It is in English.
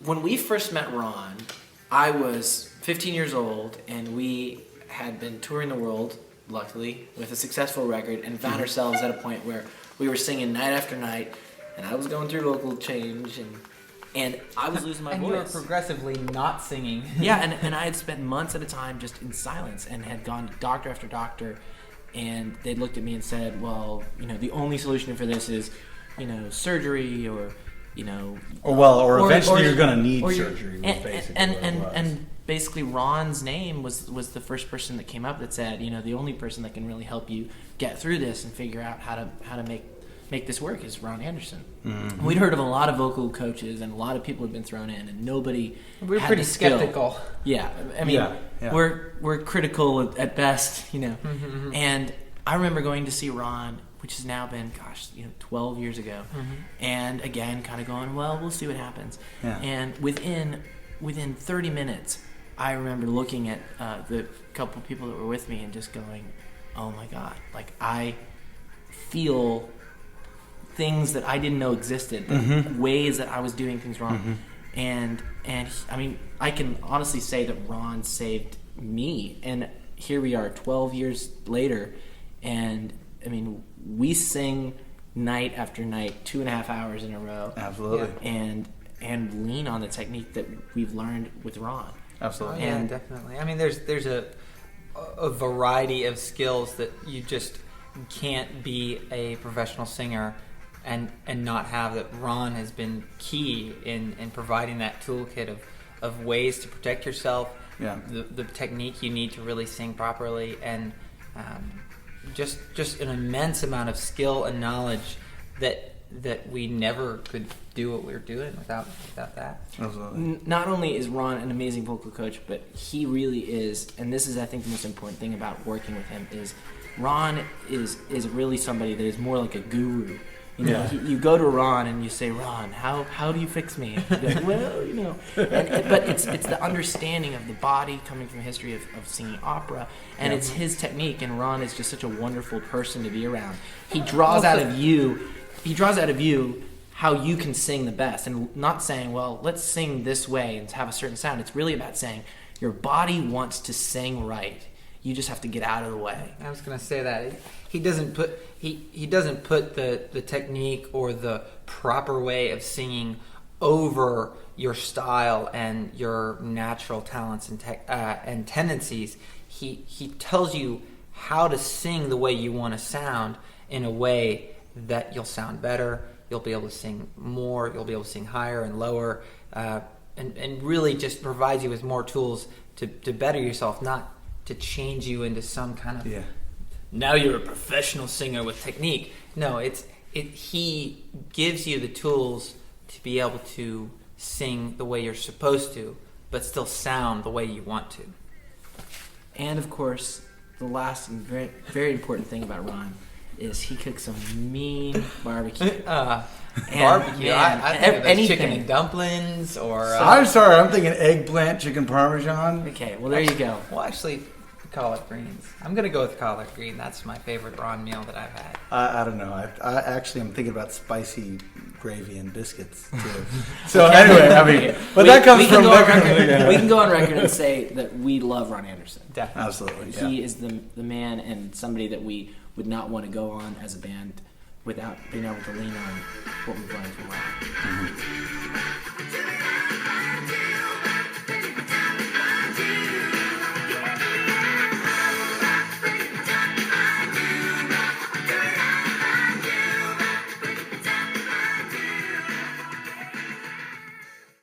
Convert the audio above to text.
when we first met Ron, I was 15 years old, and we had been touring the world, luckily, with a successful record, and found ourselves at a point where we were singing night after night, and I was going through local change, and I was losing my voice. And you were progressively not singing. Yeah, and I had spent months at a time just in silence, and had gone to doctor after doctor, and they'd looked at me and said, well, the only solution for this is, surgery, or, or eventually you're going to need surgery. And basically Ron's name was the first person that came up that said, the only person that can really help you get through this and figure out how to make this work is Ron Anderson. Mm-hmm. We'd heard of a lot of vocal coaches, and a lot of people had been thrown in, and nobody we were had pretty the skill. skeptical. Yeah, I mean, we're critical at best, Mm-hmm. And I remember going to see Ron, which has now been 12 years ago, and again kind of going, well, we'll see what happens. Yeah. And within 30 minutes, I remember looking at the couple of people that were with me and just going, oh my God, like I feel things that I didn't know existed, ways that I was doing things wrong. And I mean, I can honestly say that Ron saved me, and here we are 12 years later, and I mean, we sing night after night, 2.5 hours in a row. Absolutely. And lean on the technique that we've learned with Ron. Absolutely. Yeah, definitely. I mean, there's a variety of skills that you just can't be a professional singer and not have that. Ron has been key in providing that toolkit of ways to protect yourself, the technique you need to really sing properly, and just an immense amount of skill and knowledge that we never could do what we were doing without that. Absolutely. Not only is Ron an amazing vocal coach, but he really is, and this is, I think, the most important thing about working with him, is Ron is really somebody that is more like a guru. You go to Ron and you say, Ron, how do you fix me? And he's like, well, but it's the understanding of the body coming from a history of singing opera, and it's his technique, and Ron is just such a wonderful person to be around. He draws out of you how you can sing the best, and not saying, well, let's sing this way and have a certain sound. It's really about saying your body wants to sing right. You just have to get out of the way. I was going to say that he doesn't put the technique or the proper way of singing over your style and your natural talents and tendencies. He tells you how to sing the way you want to sound, in a way that you'll sound better. You'll be able to sing more. You'll be able to sing higher and lower, and really just provides you with more tools to better yourself, not to change you into some kind of now you're a professional singer with technique. No, he gives you the tools to be able to sing the way you're supposed to, but still sound the way you want to. And of course, the last and very, very important thing about Ron is he cooks some mean barbecue. Barbecue? I think of those chicken and dumplings, or... I'm sorry, I'm thinking eggplant, chicken parmesan. Okay, well, there you go. Well, actually, collard greens. I'm going to go with collard green. That's my favorite Ron meal that I've had. I don't know. I actually am thinking about spicy gravy and biscuits, too. So anyway, I mean... But that comes from... We can go on record and say that we love Ron Anderson. Definitely. Absolutely, He is the man, and somebody that we would not want to go on as a band without being able to lean on what we've learned from Ron.